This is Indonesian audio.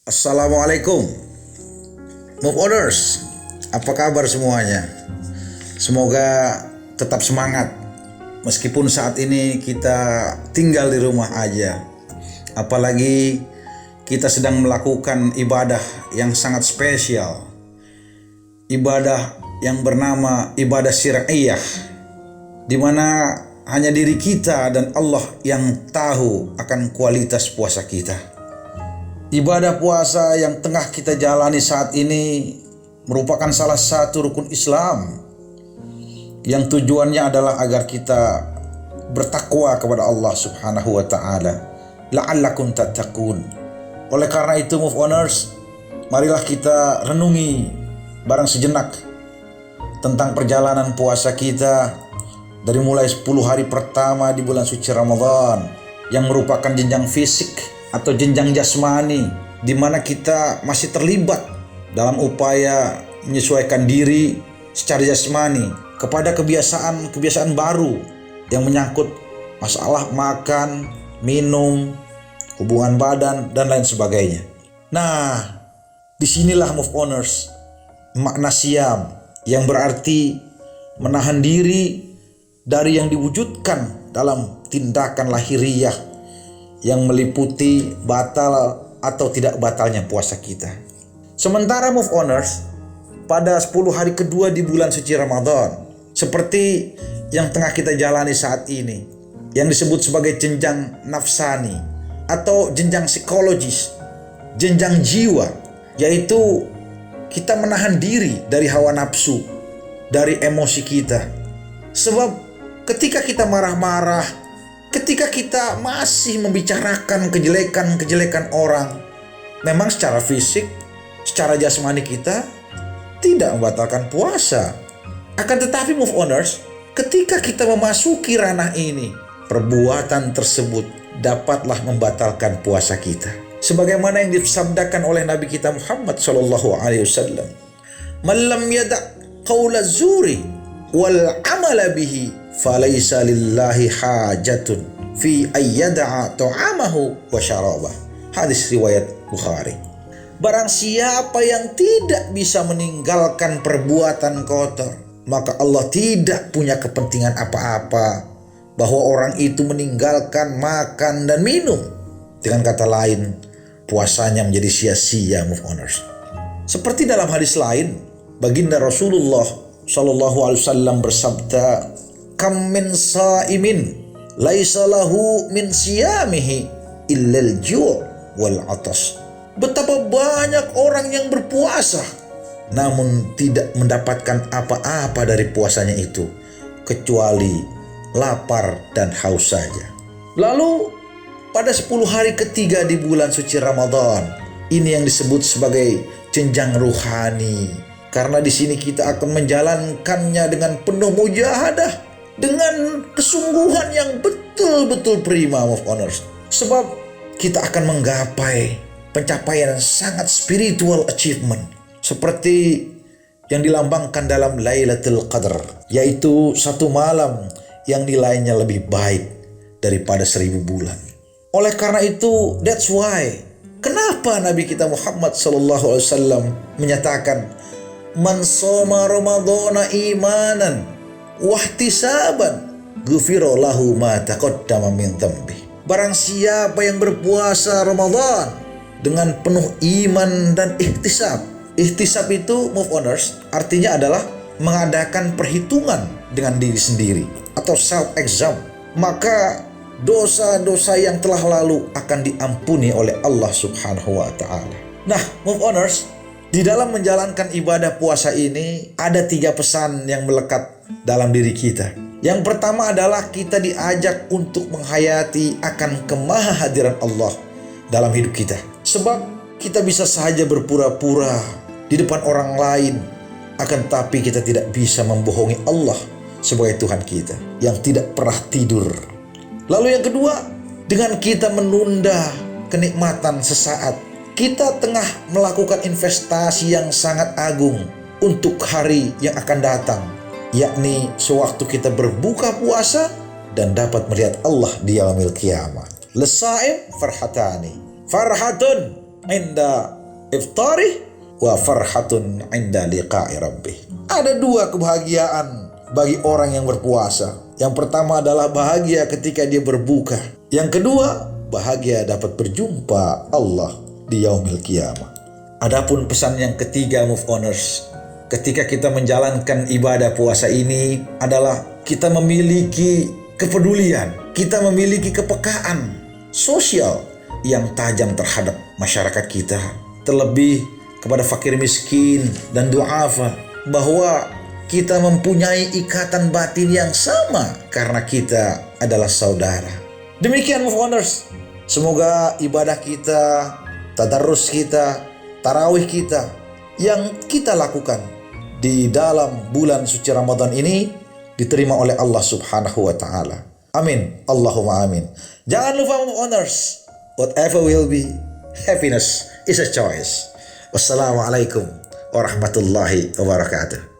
Assalamualaikum Move Owners, apa kabar semuanya? Semoga tetap semangat meskipun saat ini kita tinggal di rumah aja. Apalagi kita sedang melakukan ibadah yang sangat spesial, ibadah yang bernama ibadah syar'iyah, di mana hanya diri kita dan Allah yang tahu akan kualitas puasa kita. Ibadah puasa yang tengah kita jalani saat ini merupakan salah satu rukun Islam yang tujuannya adalah agar kita bertakwa kepada Allah Subhanahu wa taala, la'allakum tattaqun. Oleh karena itu, Move Owners, marilah kita renungi barang sejenak tentang perjalanan puasa kita dari mulai 10 hari pertama di bulan suci Ramadan yang merupakan jenjang fisik atau jenjang jasmani, di mana kita masih terlibat dalam upaya menyesuaikan diri secara jasmani kepada kebiasaan baru yang menyangkut masalah makan, minum, hubungan badan, dan lain sebagainya. Nah, disinilah Move Owners makna siam, yang berarti menahan diri dari yang diwujudkan dalam tindakan lahiriah yang meliputi batal atau tidak batalnya puasa kita. Sementara Move Owners, pada 10 hari kedua di bulan suci Ramadan, seperti yang tengah kita jalani saat ini, yang disebut sebagai jenjang nafsani atau jenjang psikologis, jenjang jiwa, yaitu kita menahan diri dari hawa nafsu, dari emosi kita. Sebab ketika kita marah-marah, ketika kita masih membicarakan kejelekan orang, memang secara fisik, secara jasmani kita tidak membatalkan puasa. Akan tetapi Move Owners, ketika kita memasuki ranah ini, perbuatan tersebut dapatlah membatalkan puasa kita. Sebagaimana yang disabdakan oleh Nabi kita Muhammad SAW, "Man lam yada' qaula zuri wal amala bihi falaisa lillahi hajatun fi ayyada'a ta'amahu wa syarabah." Hadis riwayat Bukhari. Barang siapa yang tidak bisa meninggalkan perbuatan kotor, maka Allah tidak punya kepentingan apa-apa bahwa orang itu meninggalkan makan dan minum. Dengan kata lain, puasanya menjadi sia-sia, Move Owners. Seperti dalam hadis lain, baginda Rasulullah SAW bersabda, "Kam min sa'imin laisa lahu min siyamihi illal ju' wal 'atas." Betapa banyak orang yang berpuasa namun tidak mendapatkan apa-apa dari puasanya itu kecuali lapar dan haus saja. Lalu pada 10 hari ketiga di bulan suci Ramadan, ini yang disebut sebagai jenjang ruhani, karena di sini kita akan menjalankannya dengan penuh mujahadah, dengan kesungguhan yang betul-betul prima, Move Owners. Sebab kita akan menggapai pencapaian sangat spiritual achievement, seperti yang dilambangkan dalam Lailatul Qadar, yaitu satu malam yang nilainya lebih baik daripada 1000 bulan. Oleh karena itu, that's why kenapa Nabi kita Muhammad SAW menyatakan, "Man shoma Ramadhana imanan wahtisaban ghufira lahu ma taqaddama min dhanbi." Barang siapa yang berpuasa Ramadan dengan penuh iman dan ihtisab. Ihtisab itu, Move Owners, artinya adalah mengadakan perhitungan dengan diri sendiri atau self-exam. Maka dosa-dosa yang telah lalu akan diampuni oleh Allah Subhanahu wa taala. Nah, Move Owners, di dalam menjalankan ibadah puasa ini ada 3 pesan yang melekat dalam diri kita. Yang pertama adalah kita diajak untuk menghayati akan kemahahadiran Allah dalam hidup kita. Sebab kita bisa saja berpura-pura di depan orang lain, akan tapi kita tidak bisa membohongi Allah sebagai Tuhan kita yang tidak pernah tidur. Lalu yang kedua, dengan kita menunda kenikmatan sesaat, kita tengah melakukan investasi yang sangat agung untuk hari yang akan datang, yakni sewaktu kita berbuka puasa dan dapat melihat Allah di yaumil qiyamah. Lesaim farhatani, farhatun inda iftari wa farhatun 'inda liqa'i rabbih. Ada dua kebahagiaan bagi orang yang berpuasa. Yang pertama adalah bahagia ketika dia berbuka. Yang kedua, bahagia dapat berjumpa Allah di yaumil qiyamah. Adapun pesan yang ketiga, move oners, ketika kita menjalankan ibadah puasa ini adalah kita memiliki kepedulian, kita memiliki kepekaan sosial yang tajam terhadap masyarakat kita, terlebih kepada fakir miskin dan du'afa, bahwa kita mempunyai ikatan batin yang sama karena kita adalah saudara. Demikian move oners, semoga ibadah kita, tadarrus kita, tarawih kita yang kita lakukan di dalam bulan suci Ramadan ini diterima oleh Allah Subhanahu wa taala. Amin. Allahumma amin. Jangan lupa move oners, whatever will be, happiness is a choice. Wassalamualaikum warahmatullahi wabarakatuh.